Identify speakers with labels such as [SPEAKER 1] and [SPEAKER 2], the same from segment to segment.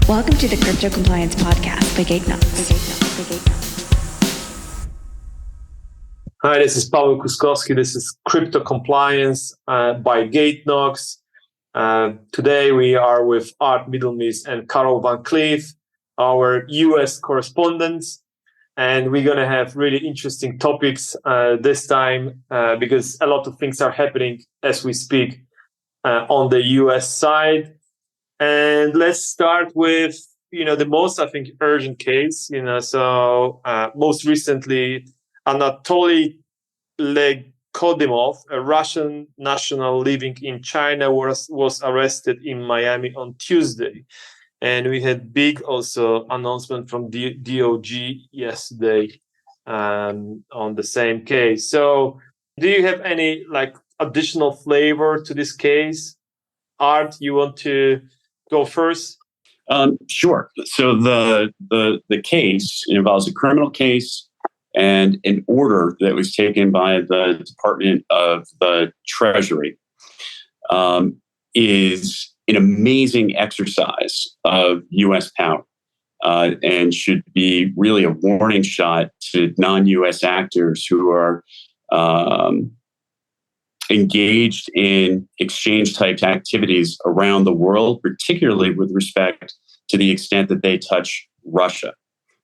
[SPEAKER 1] Welcome to the Crypto Compliance Podcast by Gatenox.
[SPEAKER 2] Hi, this is Paweł Kuskowski. This is Crypto Compliance by Gatenox. Today we are with Art Middlemis and Karel Van Cleef, our US correspondents. And we're going to have really interesting topics this time because a lot of things are happening as we speak on the US side. And let's start with, the most, I think, urgent case. Most recently, Anatoly Lekodimov, a Russian national living in China, was arrested in Miami on Tuesday. And we had big also announcement from DOJ yesterday on the same case. So do you have any additional flavor to this case? Art, you want to go first?
[SPEAKER 3] Sure. So the case involves a criminal case and an order that was taken by the Department of the Treasury is an amazing exercise of U.S. power and should be really a warning shot to non-U.S. actors who are engaged in exchange-type activities around the world, particularly with respect to the extent that they touch Russia.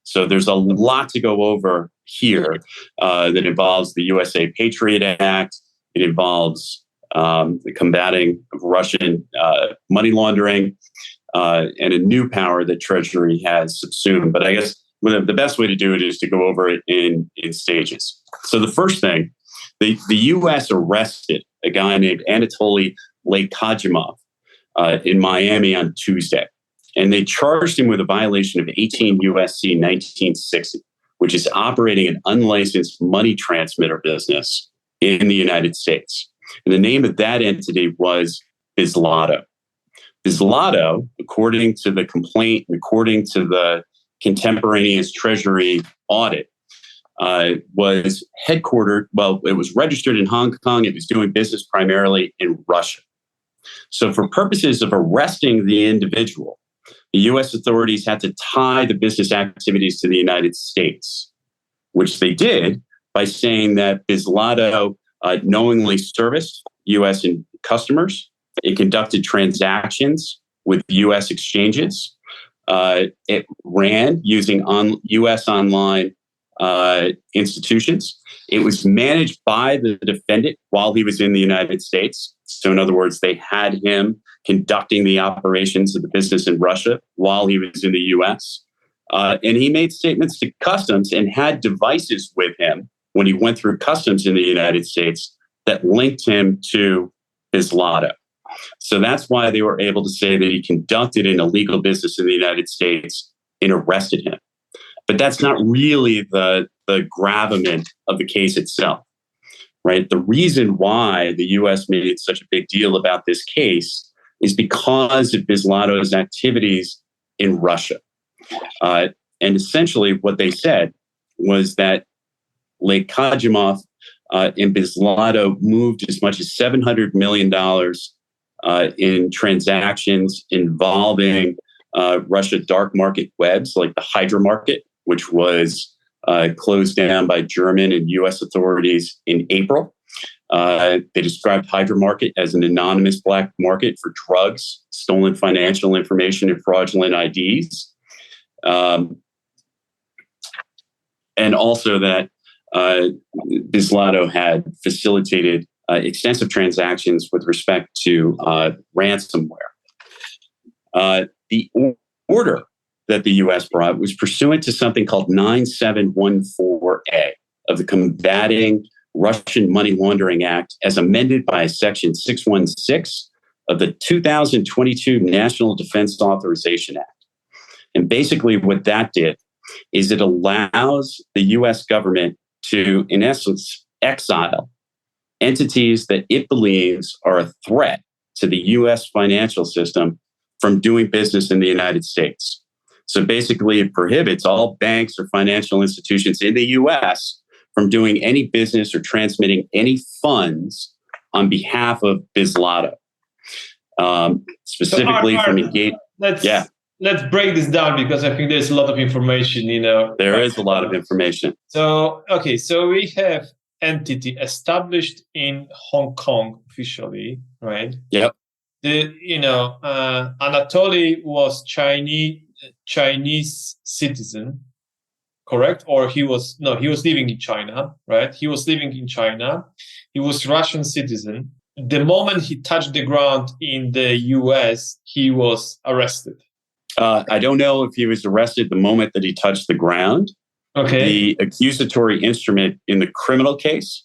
[SPEAKER 3] So there's a lot to go over here that involves the USA Patriot Act. It involves the combating of Russian money laundering and a new power that Treasury has subsumed. But I guess the best way to do it is to go over it in stages. So the first thing, the U.S. arrested a guy named Anatoly Lekodimov in Miami on Tuesday. And they charged him with a violation of 18 U.S.C. 1960, which is operating an unlicensed money transmitter business in the United States. And the name of that entity was Bitzlato. Bitzlato, according to the complaint and according to the contemporaneous Treasury audit, was headquartered, it was registered in Hong Kong. It was doing business primarily in Russia. So for purposes of arresting the individual, the U.S. authorities had to tie the business activities to the United States, which they did by saying that Bitzlato knowingly serviced U.S. customers. It conducted transactions with U.S. exchanges. It ran using U.S. online institutions. It was managed by the defendant while he was in the United States. So in other words, they had him conducting the operations of the business in Russia while he was in the U.S. And he made statements to customs and had devices with him when he went through customs in the United States that linked him to Bitzlato. So that's why they were able to say that he conducted an illegal business in the United States and arrested him. But that's not really the gravamen of the case itself, right? The reason why the U.S. made such a big deal about this case is because of Bitzlato's activities in Russia. And essentially what they said was that Lekodimov and Bitzlato moved as much as $700 million in transactions involving Russia dark market webs like the Hydra market, which was closed down by German and U.S. authorities in April. They described Hydra market as an anonymous black market for drugs, stolen financial information, and fraudulent IDs. And also that Bitzlato had facilitated extensive transactions with respect to ransomware. The order that the U.S. brought was pursuant to something called 9714A of the Combating Russian Money Laundering Act as amended by Section 616 of the 2022 National Defense Authorization Act. And basically what that did is it allows the U.S. government to, in essence, exile entities that it believes are a threat to the U.S. financial system from doing business in the United States. So basically, it prohibits all banks or financial institutions in the U.S. from doing any business or transmitting any funds on behalf of Bitzlato. Specifically from engage.
[SPEAKER 2] Let's let's break this down because I think there's a lot of information,
[SPEAKER 3] There is a lot of information.
[SPEAKER 2] So, okay, so we have entity established in Hong Kong officially, right?
[SPEAKER 3] Yep.
[SPEAKER 2] Anatoly was Chinese citizen, correct? Or he was living in China, right? He was living in China. He was Russian citizen. The moment he touched the ground in the US, he was arrested.
[SPEAKER 3] I don't know if he was arrested the moment that he touched the ground.
[SPEAKER 2] Okay.
[SPEAKER 3] The accusatory instrument in the criminal case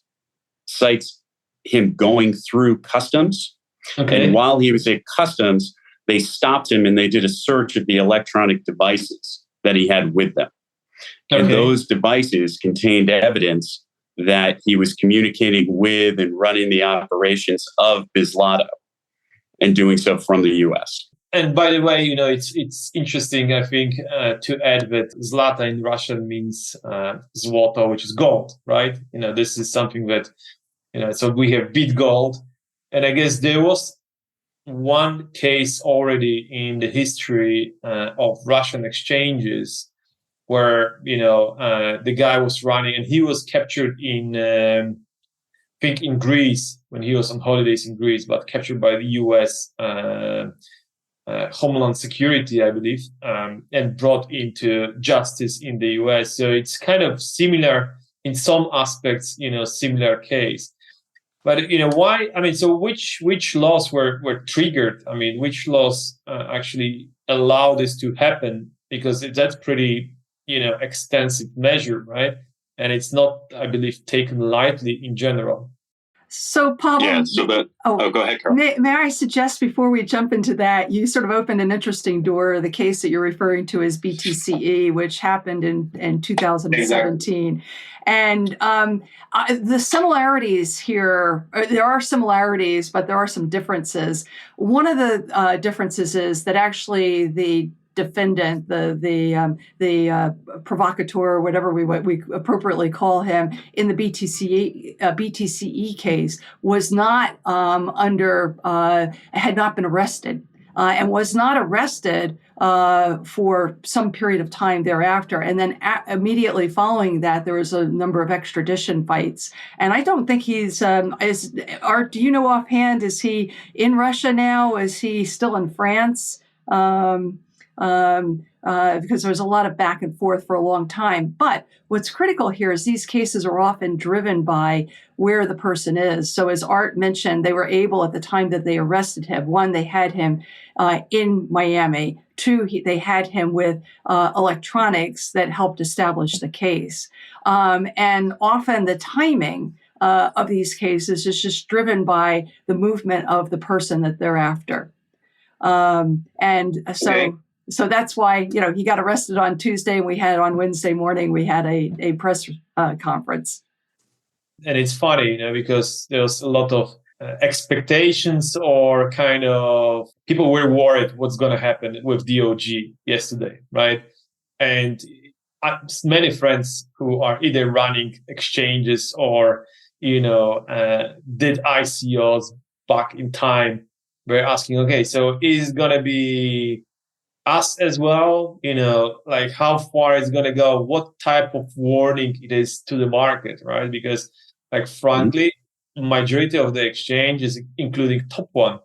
[SPEAKER 3] cites him going through customs.
[SPEAKER 2] Okay.
[SPEAKER 3] And while he was at customs, they stopped him and they did a search of the electronic devices that he had with them. Okay. And those devices contained evidence that he was communicating with and running the operations of Bitzlato and doing so from the US.
[SPEAKER 2] And by the way, it's interesting, I think, to add that zlata in Russian means złoto, which is gold, right? This is something that, so we have bit gold. And I guess there was one case already in the history of Russian exchanges where, the guy was running and he was captured in, I think in Greece, when he was on holidays in Greece, but captured by the US Homeland Security, I believe, and brought into justice in the US. So it's kind of similar in some aspects, similar case. But why? I mean, so which laws were triggered? I mean, which laws actually allow this to happen? Because that's pretty extensive measure, right? And it's not, I believe, taken lightly in general.
[SPEAKER 4] So, Pavel,
[SPEAKER 3] go ahead, Carol.
[SPEAKER 4] May I suggest before we jump into that, you sort of opened an interesting door. The case that you're referring to is BTCE, which happened in 2017. Exactly. And the similarities here, there are similarities, but there are some differences. One of the differences is that actually the defendant, the provocateur, whatever we appropriately call him, in the BTCE case, was not had not been arrested. And was not arrested for some period of time thereafter. And then immediately following that, there was a number of extradition fights. And I don't think he's, Art, do you know offhand, is he in Russia now? Is he still in France? Because there's a lot of back and forth for a long time. But what's critical here is these cases are often driven by where the person is. So as Art mentioned, they were able at the time that they arrested him, one, they had him in Miami. Two, they had him with electronics that helped establish the case. And often the timing of these cases is just driven by the movement of the person that they're after. So that's why, he got arrested on Tuesday and on Wednesday morning, we had a press conference.
[SPEAKER 2] And it's funny, because there's a lot of expectations or kind of people were worried what's going to happen with DOJ yesterday, right? And many friends who are either running exchanges or, did ICOs back in time were asking, okay, so is it going to be us as well? Like how far it's going to go, what type of warning it is to the market, right? Because frankly, majority of the exchanges, including top one,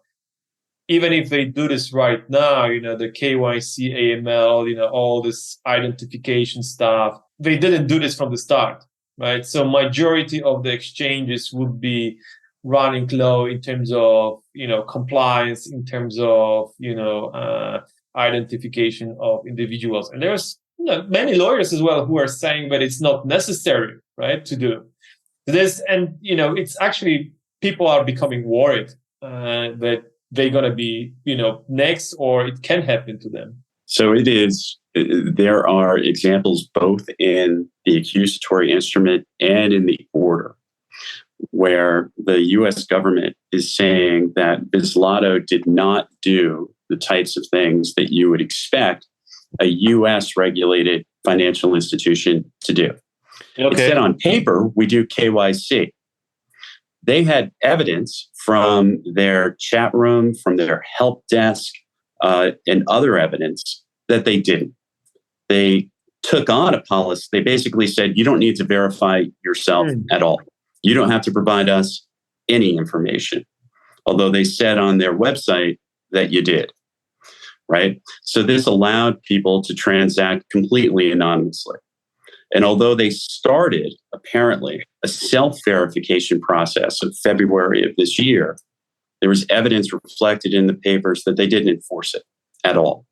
[SPEAKER 2] even if they do this right now, the KYC, AML, all this identification stuff, they didn't do this from the start, right? So majority of the exchanges would be running low in terms of, compliance, in terms of, identification of individuals. And there's many lawyers as well who are saying that it's not necessary, right, to do this. And, it's actually, people are becoming worried that they're going to be, next, or it can happen to them.
[SPEAKER 3] So it is, there are examples both in the accusatory instrument and in the order where the US government is saying that Bitzlato did not do the types of things that you would expect a US regulated financial institution to do. Okay. It said on paper, we do KYC. They had evidence from their chat room, from their help desk, and other evidence that they didn't. They took on a policy. They basically said, you don't need to verify yourself at all. You don't have to provide us any information. Although they said on their website that you did, right? So this allowed people to transact completely anonymously. And although they started, apparently, a self-verification process in February of this year, there was evidence reflected in the papers that they didn't enforce it at all.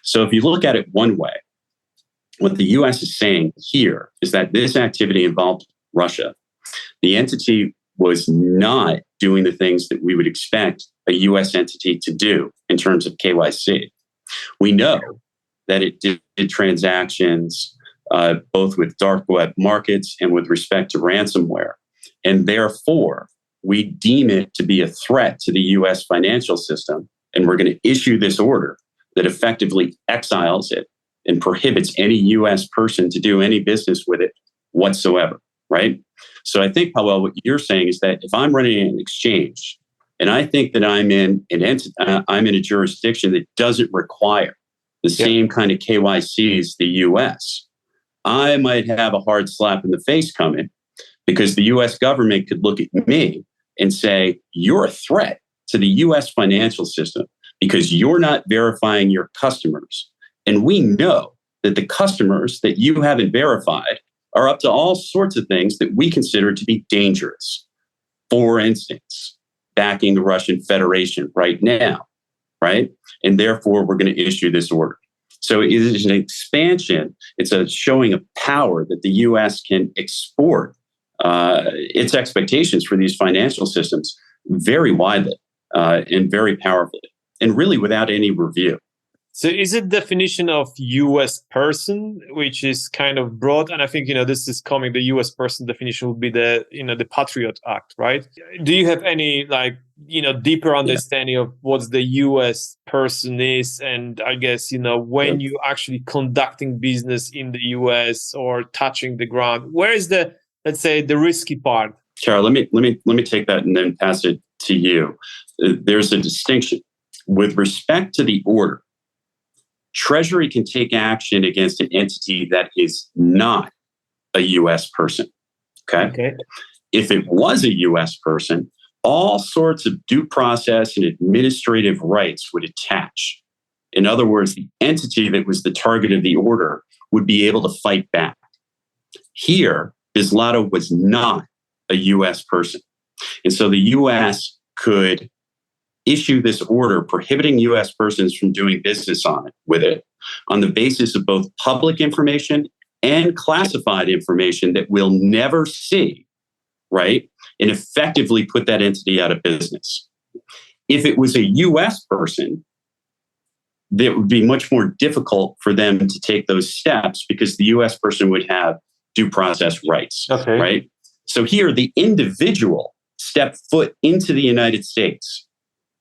[SPEAKER 3] So if you look at it one way, what the US is saying here is that this activity involved Russia. The entity was not doing the things that we would expect a US entity to do in terms of KYC. We know that it did transactions both with dark web markets and with respect to ransomware. And therefore, we deem it to be a threat to the US financial system. And we're going to issue this order that effectively exiles it and prohibits any US person to do any business with it whatsoever, right? So I think, Powell, what you're saying is that if I'm running an exchange and I think that I'm in a jurisdiction that doesn't require the same kind of KYC as the US, I might have a hard slap in the face coming because the US government could look at me and say, you're a threat to the US financial system because you're not verifying your customers. And we know that the customers that you haven't verified are up to all sorts of things that we consider to be dangerous. For instance, backing the Russian Federation right now, right? And therefore, we're going to issue this order. So it is an expansion. It's a showing of power that the US can export its expectations for these financial systems very widely and very powerfully, and really without any review.
[SPEAKER 2] So is it definition of US person, which is kind of broad? And I think, this is coming, the US person definition would be the Patriot Act, right? Do you have any deeper understanding of what the US person is? And I guess, when you actually conducting business in the US or touching the ground, where is let's say the risky part?
[SPEAKER 3] Carol, let me take that and then pass it to you. There's a distinction with respect to the order. Treasury can take action against an entity that is not a U.S. person. Okay? If it was a U.S. person, all sorts of due process and administrative rights would attach. In other words, the entity that was the target of the order would be able to fight back. Here, Bitzlato was not a U.S. person. And so the U.S. could issue this order prohibiting U.S. persons from doing business with it on the basis of both public information and classified information that we'll never see, right? And effectively put that entity out of business. If it was a U.S. person, it would be much more difficult for them to take those steps because the U.S. person would have due process rights, right? So here, the individual stepped foot into the United States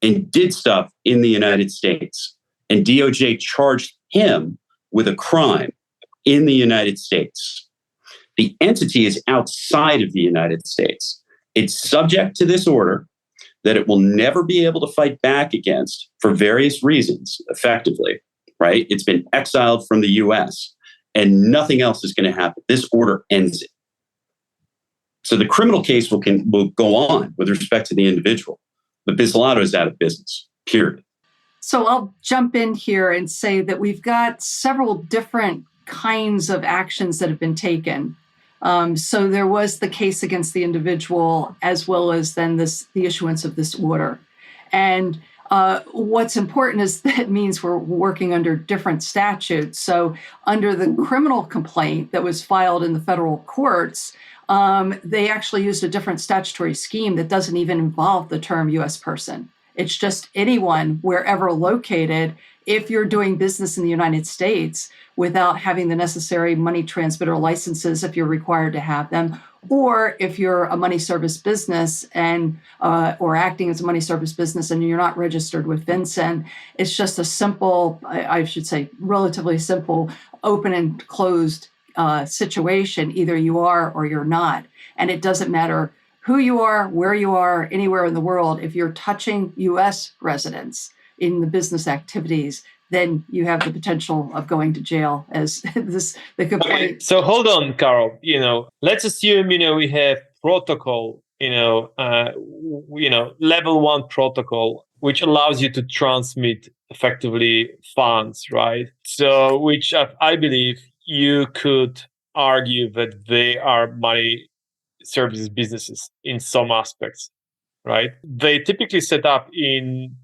[SPEAKER 3] and did stuff in the United States. And DOJ charged him with a crime in the United States. The entity is outside of the United States. It's subject to this order that it will never be able to fight back against for various reasons, effectively, right? It's been exiled from the US and nothing else is going to happen. This order ends it. So the criminal case will go on with respect to the individual. But Bitzlato is out of business, period.
[SPEAKER 4] So I'll jump in here and say that we've got several different kinds of actions that have been taken. So there was the case against the individual, as well as then the issuance of this order. And what's important is that means we're working under different statutes. So under the criminal complaint that was filed in the federal courts, they actually used a different statutory scheme that doesn't even involve the term U.S. person. It's just anyone, wherever located, if you're doing business in the United States without having the necessary money transmitter licenses, if you're required to have them, or if you're a money service business and or acting as a money service business and you're not registered with FinCEN, it's just a simple, I should say, relatively simple, open and closed situation. Either you are or you're not. And it doesn't matter who you are, where you are, anywhere in the world. If you're touching U.S. residents in the business activities, then you have the potential of going to jail as the complaint.
[SPEAKER 2] Okay, so hold on, Carol. Let's assume we have protocol. Level 1 protocol, which allows you to transmit effectively funds, right? So, which I believe you could argue that they are money services businesses in some aspects, right? They typically set up in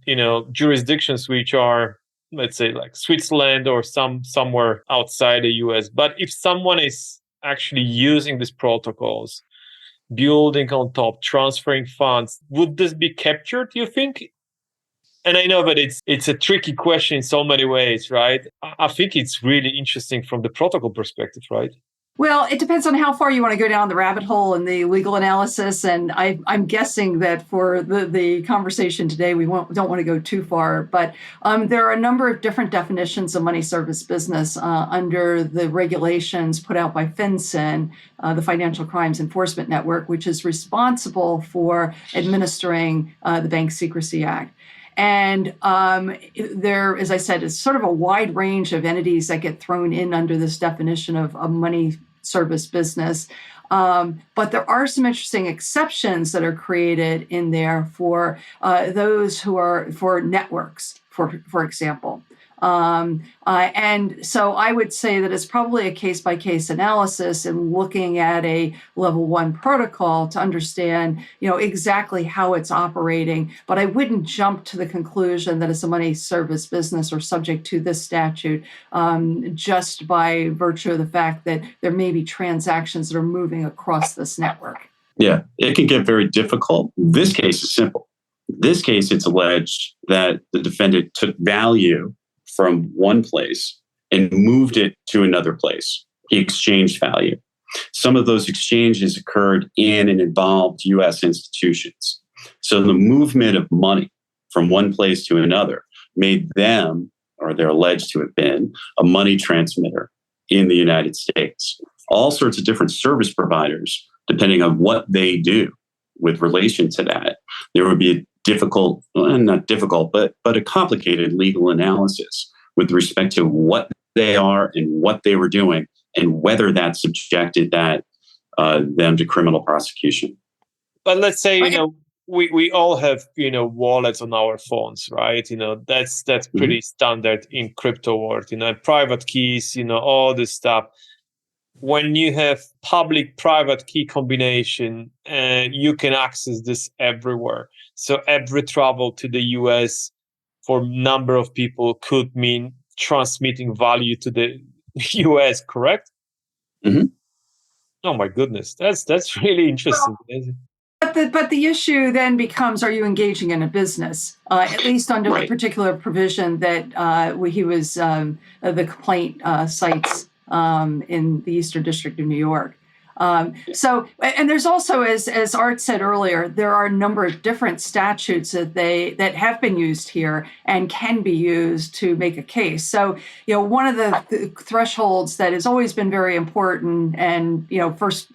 [SPEAKER 2] jurisdictions which are, let's say, like Switzerland or somewhere outside the US. But if someone is actually using these protocols, building on top, transferring funds, would this be captured, you think? And I know that it's a tricky question in so many ways, right? I think it's really interesting from the protocol perspective, right?
[SPEAKER 4] Well, it depends on how far you want to go down the rabbit hole in the legal analysis. And I'm guessing that for the conversation today, we don't want to go too far. But there are a number of different definitions of money service business under the regulations put out by FinCEN, the Financial Crimes Enforcement Network, which is responsible for administering the Bank Secrecy Act. And there, as I said, is sort of a wide range of entities that get thrown in under this definition of money service business. But there are some interesting exceptions that are created in there for those who are for networks, for example. And so I would say that it's probably a case-by-case analysis and looking at a level 1 protocol to understand, exactly how it's operating. But I wouldn't jump to the conclusion that it's a money service business or subject to this statute just by virtue of the fact that there may be transactions that are moving across this network.
[SPEAKER 3] Yeah, it can get very difficult. This case is simple. This case, it's alleged that the defendant took value from one place and moved it to another place. He exchanged value. Some of those exchanges occurred in and involved U.S. institutions. So the movement of money from one place to another made them, or they're alleged to have been, a money transmitter in the United States. All sorts of different service providers, depending on what they do with relation to that, there would be a difficult, well, not difficult, but a complicated legal analysis with respect to what they are and what they were doing and whether that subjected them to criminal prosecution.
[SPEAKER 2] But let's say, we all have, wallets on our phones, right? That's pretty standard in crypto world, private keys, all this stuff. When you have public-private key combination, you can access this everywhere. So every travel to the US for a number of people could mean transmitting value to the US, correct?
[SPEAKER 3] Mm-hmm.
[SPEAKER 2] Oh my goodness, that's really interesting.
[SPEAKER 4] But the issue then becomes: are you engaging in a business? At least under the particular provision that he was the complaint cites in the Eastern District of New York. So, and there's also, as Art said earlier, there are a number of different statutes that have been used here and can be used to make a case. So, one of the thresholds that has always been very important, and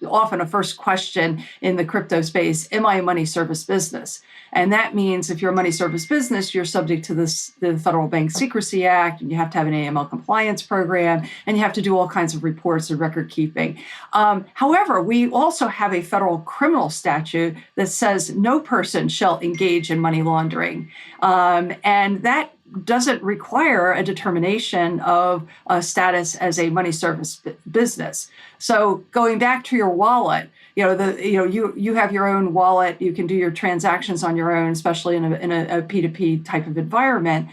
[SPEAKER 4] often a first question in the crypto space: am I a money service business? And that means if you're a money service business, you're subject to the Federal Bank Secrecy Act, and you have to have an AML compliance program, and you have to do all kinds of reports and record keeping. However, we also have a federal criminal statute that says no person shall engage in money laundering. And that doesn't require a determination of a status as a money service business. So going back to your wallet, you have your own wallet. You can do your transactions on your own, especially in a P2P type of environment.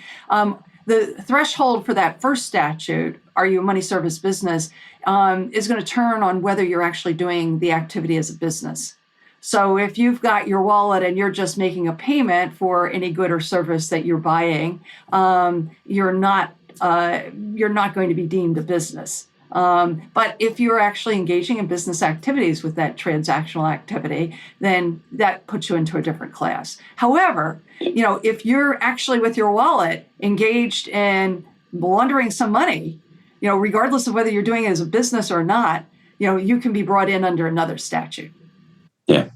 [SPEAKER 4] The threshold for that first statute, are you a money service business, is going to turn on whether you're actually doing the activity as a business. So if you've got your wallet and you're just making a payment for any good or service that you're buying, you're not going to be deemed a business. But if you're actually engaging in business activities with that transactional activity, then that puts you into a different class. However, if you're actually with your wallet engaged in laundering some money, regardless of whether you're doing it as a business or not, you can be brought in under another statute.
[SPEAKER 3] Yeah.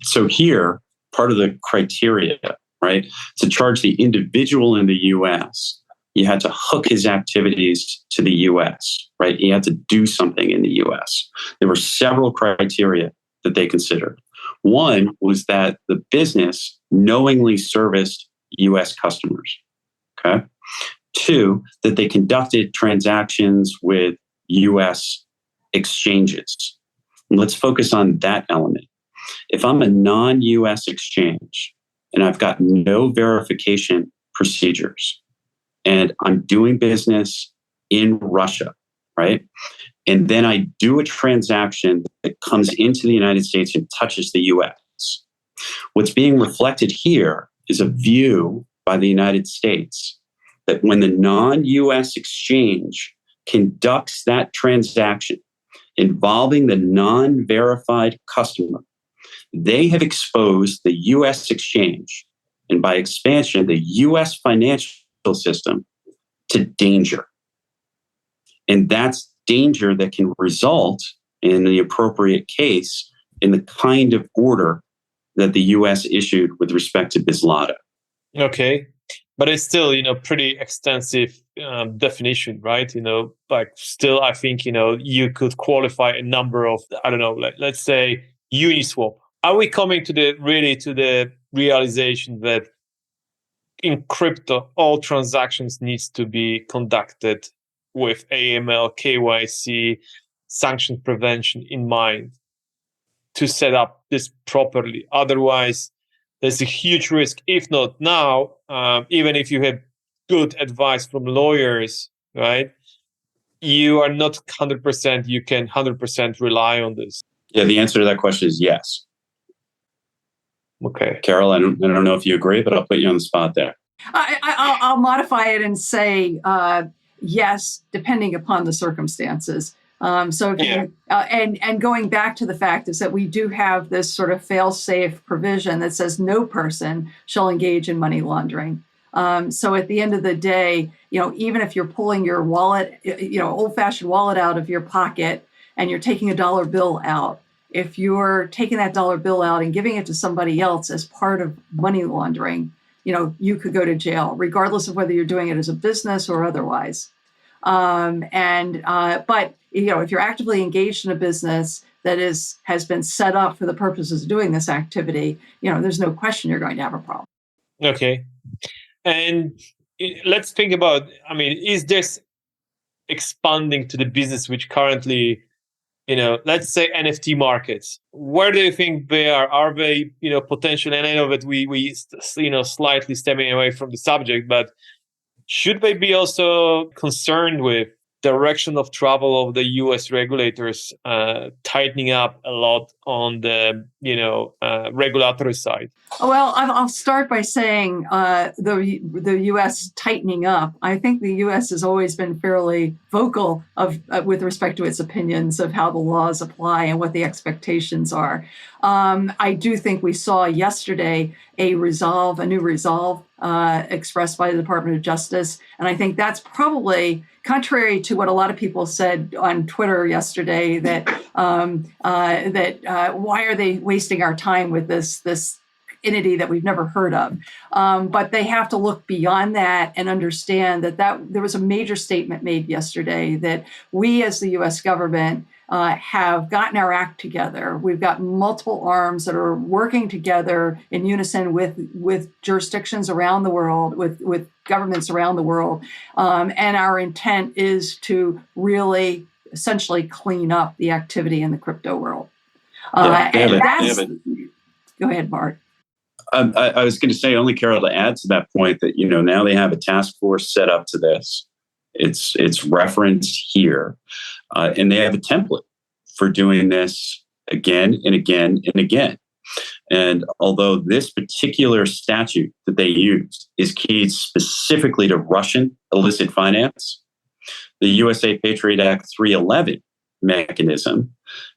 [SPEAKER 3] So here, part of the criteria, right, to charge the individual in the U.S. you had to hook his activities to the US, right? He had to do something in the US. There were several criteria that they considered. One was that the business knowingly serviced US customers, okay? Two, that they conducted transactions with US exchanges. And let's focus on that element. If I'm a non-US exchange and I've got no verification procedures and I'm doing business in Russia, right? And then I do a transaction that comes into the United States and touches the US. What's being reflected here is a view by the United States that when the non-US exchange conducts that transaction involving the non-verified customer, they have exposed the US exchange, and by expansion, the US financial system, to danger. And that's danger that can result in the appropriate case in the kind of order that the US issued with respect to Bitzlato.
[SPEAKER 2] Okay. But it's still, pretty extensive definition, right? Like still, I think, you could qualify a number of, I don't know, let's say Uniswap. Are we coming to the realization that in crypto, all transactions needs to be conducted with AML, KYC, sanction prevention in mind to set up this properly? Otherwise, there's a huge risk, if not now, even if you have good advice from lawyers, right? You are not 100%, you can 100% rely on this.
[SPEAKER 3] Yeah, the answer to that question is yes.
[SPEAKER 2] Okay.
[SPEAKER 3] Carol, I don't know if you agree, but I'll put you on the spot there.
[SPEAKER 4] I'll modify it and say yes, depending upon the circumstances. So if you, and going back to the fact is that we do have this sort of fail-safe provision that says no person shall engage in money laundering. So at the end of the day, even if you're pulling your wallet, old-fashioned wallet out of your pocket and you're taking a dollar bill out, if you're taking that dollar bill out and giving it to somebody else as part of money laundering, you could go to jail, regardless of whether you're doing it as a business or otherwise. But if you're actively engaged in a business that has been set up for the purposes of doing this activity, there's no question you're going to have a problem.
[SPEAKER 2] Okay. And let's think about, is this expanding to the business which currently, let's say NFT markets? Where do you think they are? Are they, potential? And I know that we slightly stepping away from the subject, but should they be also concerned with direction of travel of the U.S. regulators tightening up a lot on the regulatory side?
[SPEAKER 4] Well, I'll start by saying the U.S. tightening up. I think the U.S. has always been fairly vocal with respect to its opinions of how the laws apply and what the expectations are. I do think we saw yesterday a new resolve expressed by the Department of Justice, and I think that's probably contrary to what a lot of people said on Twitter yesterday, that why are they wasting our time with this entity that we've never heard of. But they have to look beyond that and understand that there was a major statement made yesterday that we as the U.S. government have gotten our act together. We've got multiple arms that are working together in unison with jurisdictions around the world, with governments around the world. And our intent is to really essentially clean up the activity in the crypto world. Go ahead, Bart.
[SPEAKER 3] I was going to say, only Carol, to add to that point, that now they have a task force set up to this. It's referenced here, and they have a template for doing this again and again and again. And although this particular statute that they used is keyed specifically to Russian illicit finance, the USA Patriot Act 311 mechanism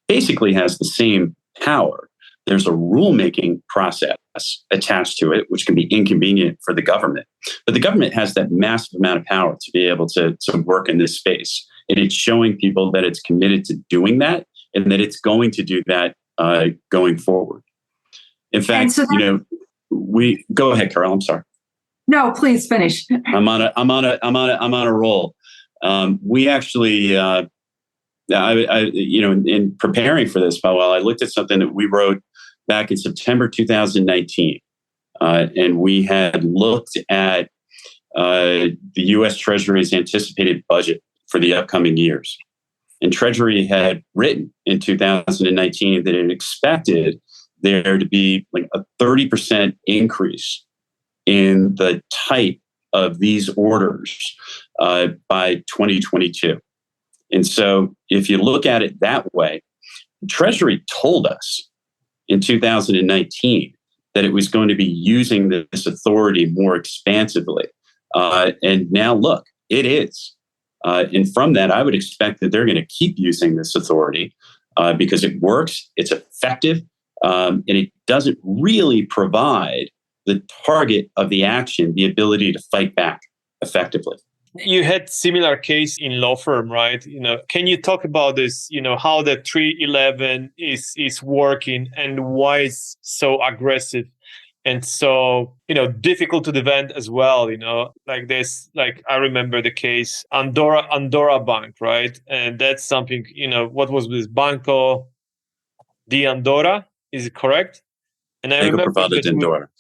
[SPEAKER 3] basically has the same power. There's a rulemaking process attached to it, which can be inconvenient for the government. But the government has that massive amount of power to be able to work in this space. And it's showing people that it's committed to doing that and that it's going to do that going forward. In fact, we go ahead, Carol. I'm sorry.
[SPEAKER 4] No, please finish.
[SPEAKER 3] I'm on a roll. We actually, in preparing for this, Powell, I looked at something that we wrote back in September 2019, and we had looked at the U.S. Treasury's anticipated budget for the upcoming years. And Treasury had written in 2019 that it expected there to be like a 30% increase in the type of these orders by 2022. And so if you look at it that way, Treasury told us in 2019 that it was going to be using this authority more expansively. And now look, it is. And from that, I would expect that they're going to keep using this authority because it works, it's effective, and it doesn't really provide the target of the action the ability to fight back effectively.
[SPEAKER 2] You had similar case in law firm, right? Can you talk about this? How the 311 is working and why it's so aggressive and so difficult to defend as well. Like this. Like I remember the case Andorra Bank, right? And that's something. What was this Banco de Andorra? Is it correct? And I
[SPEAKER 3] Banco
[SPEAKER 2] remember
[SPEAKER 3] Privada de Andorra.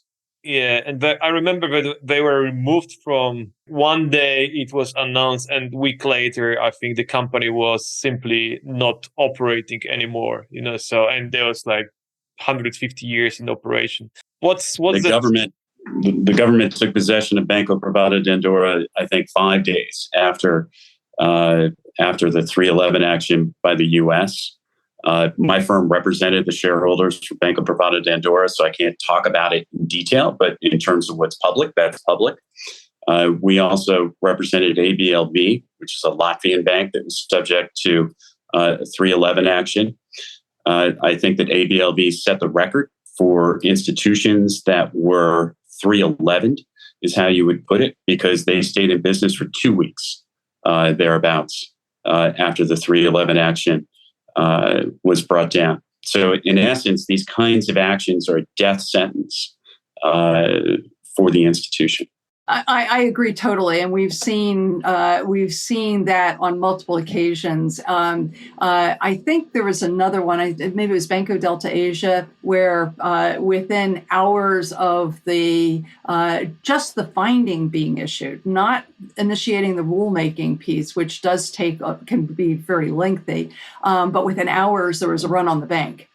[SPEAKER 2] Yeah, and I remember that they were removed from one day. It was announced, and a week later, I think the company was simply not operating anymore. So and there was like 150 years in operation. What's
[SPEAKER 3] the government? The government took possession of Banco Privada de Andorra, I think, 5 days after the 311 action by the U.S. My firm represented the shareholders for Banco Privada de Andorra, so I can't talk about it in detail, but in terms of what's public, that's public. We also represented ABLV, which is a Latvian bank that was subject to 311 action. I think that ABLV set the record for institutions that were 311, is how you would put it, because they stayed in business for 2 weeks, thereabouts, after the 311 action was brought down. So in essence, these kinds of actions are a death sentence for the institution.
[SPEAKER 4] I agree totally, and we've seen that on multiple occasions. I think there was another one. Maybe it was Banco Delta Asia, where within hours of the just the finding being issued, not initiating the rulemaking piece, which does can be very lengthy, but within hours there was a run on the bank.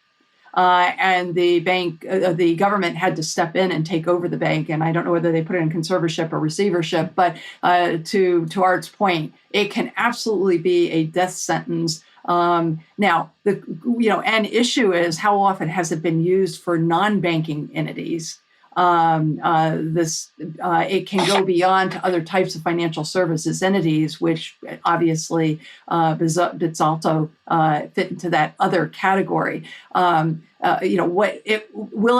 [SPEAKER 4] And the the government had to step in and take over the bank. And I don't know whether they put it in conservatorship or receivership, but to Art's point, it can absolutely be a death sentence. Now, an issue is how often has it been used for non-banking entities? It can go beyond to other types of financial services entities, which obviously Bitzlato fit into that other category. Will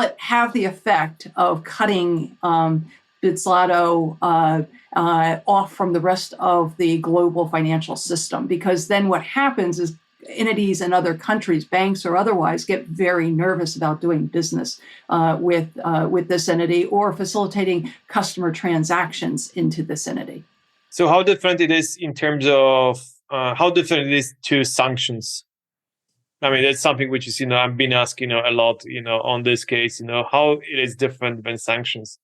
[SPEAKER 4] it have the effect of cutting Bitzlato off from the rest of the global financial system? Because then what happens is entities in other countries, banks or otherwise, get very nervous about doing business with this entity or facilitating customer transactions into this entity.
[SPEAKER 2] So how different it is in terms of how different it is to sanctions? I mean, that's something which is, I've been asking a lot, on this case, how it is different than sanctions,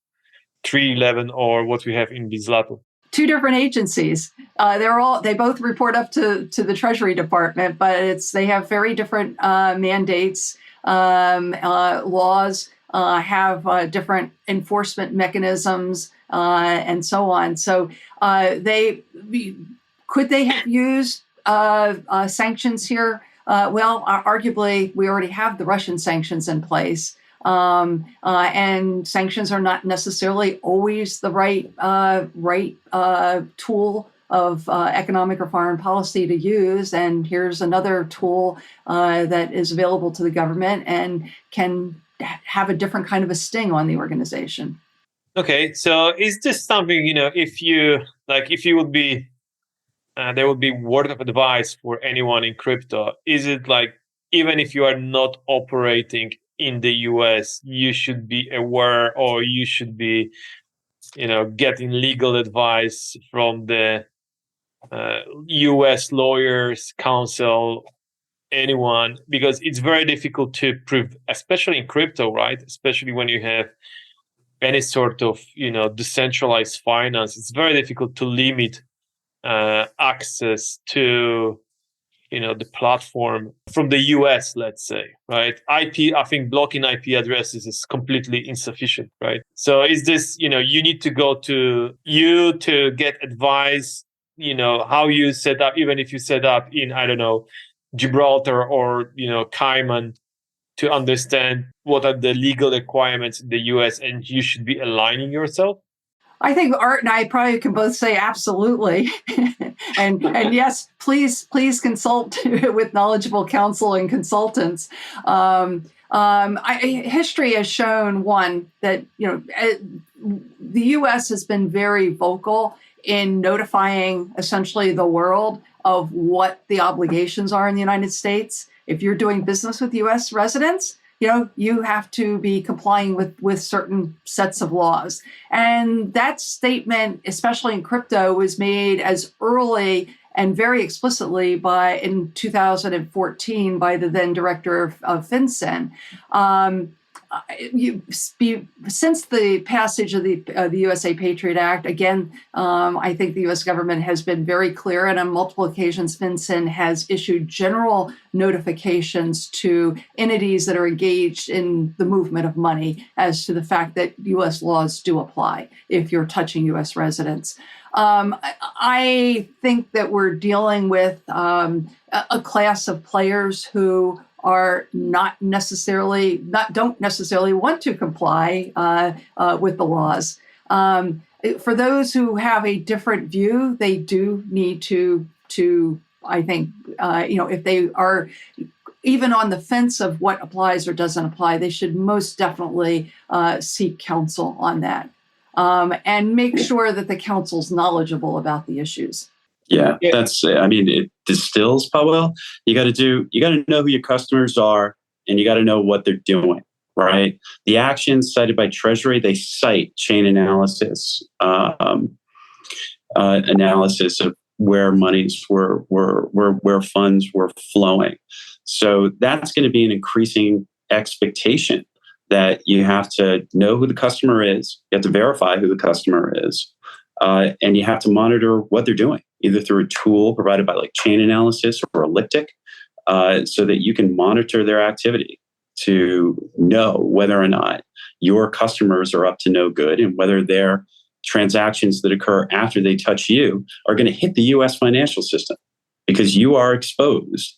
[SPEAKER 2] 311 or what we have in Bitzlato.
[SPEAKER 4] Two different agencies. They both report up to the Treasury Department, but they have very different mandates. Laws have different enforcement mechanisms and so on. So could they have used sanctions here? Well, arguably, we already have the Russian sanctions in place. And sanctions are not necessarily always the right tool of economic or foreign policy to use. And here's another tool that is available to the government and can have a different kind of a sting on the organization.
[SPEAKER 2] Okay, so is this something, if you would be, there would be word of advice for anyone in crypto, is it like, even if you are not operating in the US, you should be aware, or you should be getting legal advice from the US lawyers, counsel, anyone, because it's very difficult to prove, especially in crypto, right? Especially when you have any sort of decentralized finance, it's very difficult to limit access to the platform from the US, let's say, right? IP, I think blocking IP addresses is completely insufficient, right? So is this, you need to go to you to get advice, how you set up, even if you set up in, I don't know, Gibraltar or, Cayman, to understand what are the legal requirements in the US, and you should be aligning yourself?
[SPEAKER 4] I think Art and I probably can both say absolutely. and yes, please consult with knowledgeable counsel and consultants. History has shown, one, that the U.S. has been very vocal in notifying essentially the world of what the obligations are in the United States. If you're doing business with U.S. residents, you have to be complying with certain sets of laws. And that statement, especially in crypto, was made as early and very explicitly in 2014 by the then director of FinCEN. Since the passage of the USA Patriot Act, again, I think the U.S. government has been very clear, and on multiple occasions, FinCEN has issued general notifications to entities that are engaged in the movement of money as to the fact that U.S. laws do apply if you're touching U.S. residents. I think that we're dealing with a class of players who are don't necessarily want to comply with the laws. For those who have a different view, they do need to I think, if they are even on the fence of what applies or doesn't apply, they should most definitely seek counsel on that, and make sure that the counsel's knowledgeable about the issues.
[SPEAKER 3] Yeah, it distills, Pavel. You got to know who your customers are, and you got to know what they're doing, right? The actions cited by Treasury, they cite chain analysis, analysis of where monies where funds were flowing. So that's going to be an increasing expectation that you have to know who the customer is, you have to verify who the customer is, and you have to monitor what they're doing, either through a tool provided by like chain analysis or elliptic, so that you can monitor their activity to know whether or not your customers are up to no good and whether their transactions that occur after they touch you are going to hit the U.S. financial system because you are exposed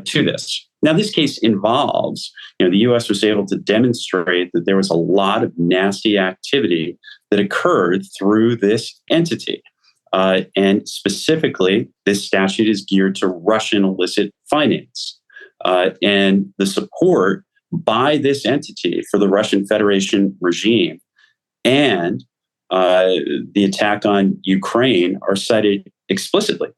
[SPEAKER 3] to this. Now, this case involves, the U.S. was able to demonstrate that there was a lot of nasty activity that occurred through this entity. And specifically, this statute is geared to Russian illicit finance. And the support by this entity for the Russian Federation regime and the attack on Ukraine are cited explicitly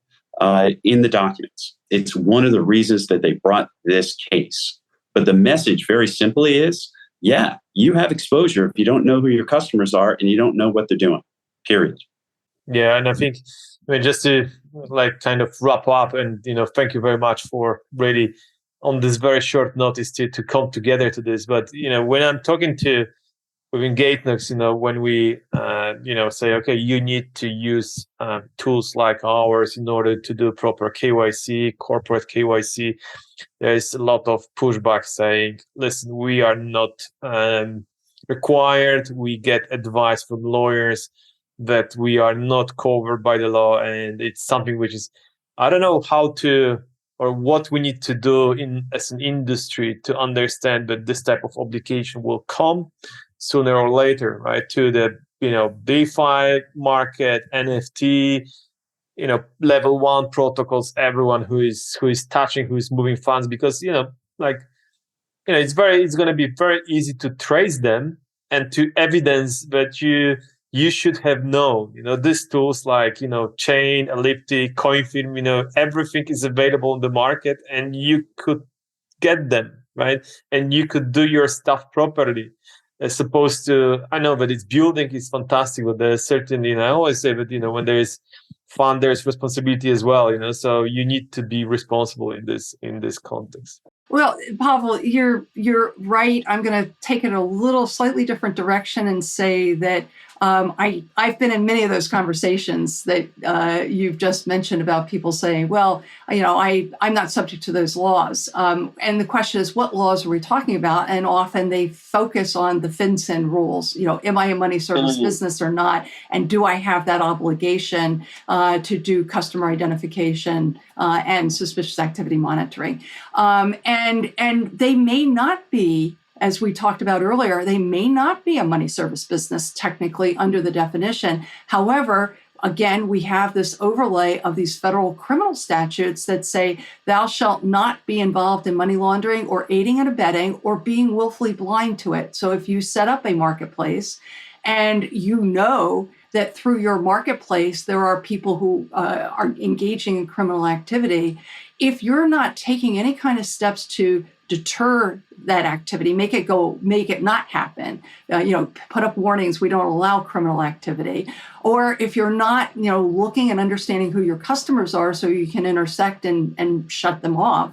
[SPEAKER 3] in the documents. It's one of the reasons that they brought this case. But the message very simply is, yeah, you have exposure if you don't know who your customers are and you don't know what they're doing, period.
[SPEAKER 2] Yeah, and I think just to kind of wrap up, and thank you very much for really on this very short notice to come together to this. But when I'm talking to within Gatenox, when we say, okay, you need to use tools like ours in order to do proper KYC, corporate KYC, there is a lot of pushback saying, listen, we are not required. We get advice from lawyers that we are not covered by the law, and it's something which is, I don't know how to or what we need to do as an industry to understand that this type of obligation will come sooner or later, right? To the DeFi market, NFT, level 1 protocols, everyone who is touching, who is moving funds, because it's going to be very easy to trace them and to evidence that you should have known. These tools like Chain, Elliptic, CoinFirm, everything is available in the market, and you could get them, right? And you could do your stuff properly. as opposed to, I know that it's building is fantastic, but there's certainly, and I always say that, when there is fun, there's responsibility as well, so you need to be responsible in this context.
[SPEAKER 4] Well, Pavel, you're right. I'm going to take it a little slightly different direction and say that I've been in many of those conversations that you've just mentioned about people saying, well, I'm not subject to those laws. And the question is, what laws are we talking about? And often they focus on the FinCEN rules. Am I a money service business or not? And do I have that obligation to do customer identification and suspicious activity monitoring? And they may not be, as we talked about earlier, they may not be a money service business technically under the definition. However, again, we have this overlay of these federal criminal statutes that say thou shalt not be involved in money laundering or aiding and abetting or being willfully blind to it. So if you set up a marketplace and that through your marketplace there are people who are engaging in criminal activity, if you're not taking any kind of steps to deter that activity, make it not happen, put up warnings, we don't allow criminal activity, or if you're not, looking and understanding who your customers are so you can intersect and shut them off,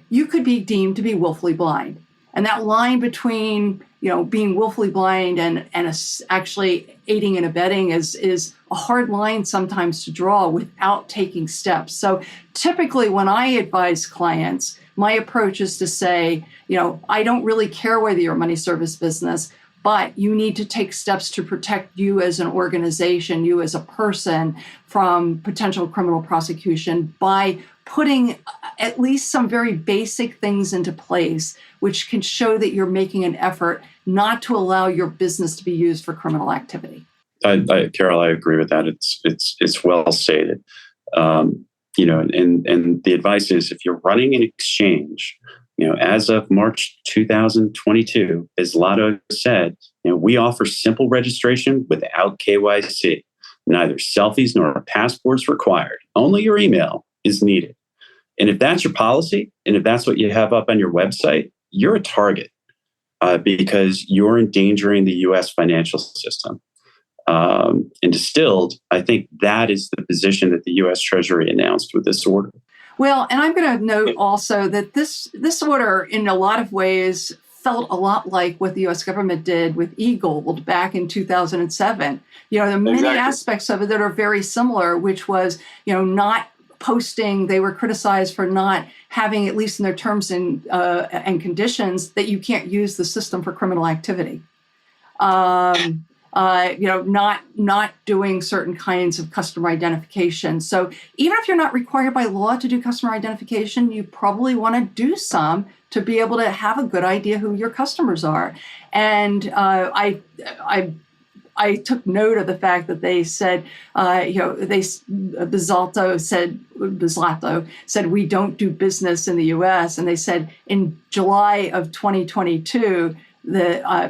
[SPEAKER 4] you could be deemed to be willfully blind. And that line between, being willfully blind and actually aiding and abetting is a hard line sometimes to draw without taking steps. So typically when I advise clients, my approach is to say, I don't really care whether you're a money service business, but you need to take steps to protect you as an organization, you as a person from potential criminal prosecution by putting at least some very basic things into place, which can show that you're making an effort not to allow your business to be used for criminal activity.
[SPEAKER 3] Carol, I agree with that. It's well stated. And the advice is, if you're running an exchange, as of March 2022, Bitzlato said, we offer simple registration without KYC. Neither selfies nor passports required. Only your email is needed. And if that's your policy, and if that's what you have up on your website, you're a target because you're endangering the U.S. financial system. And distilled, I think that is the position that the U.S. Treasury announced with this order.
[SPEAKER 4] Well, and I'm going to note also that this order, in a lot of ways, felt a lot like what the U.S. government did with e-gold back in 2007. There are many aspects of it that are very similar, which was, not posting. They were criticized for not having, at least in their terms and conditions, that you can't use the system for criminal activity. Not doing certain kinds of customer identification. So even if you're not required by law to do customer identification, you probably want to do some to be able to have a good idea who your customers are. And I took note of the fact that they said, Bitzlato said, we don't do business in the U.S. And they said in July of 2022,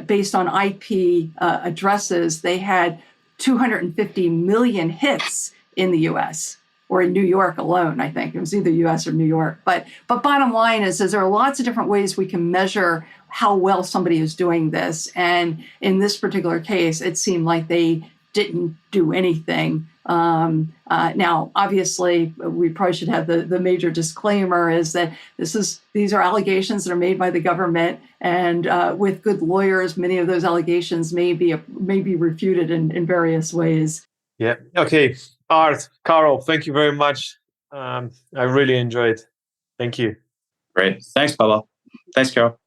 [SPEAKER 4] based on IP addresses, they had 250 million hits in the U.S. or in New York alone. I think it was either U.S. or New York. But bottom line is there are lots of different ways we can measure how well somebody is doing this. And in this particular case, it seemed like they didn't do anything. Now, obviously, we probably should have the major disclaimer is that these are allegations that are made by the government, and with good lawyers, many of those allegations may be refuted in various ways.
[SPEAKER 2] Yeah. Okay. Art, Carol, thank you very much. I really enjoyed. Thank you.
[SPEAKER 3] Great. Thanks, Pavel. Thanks, Carol.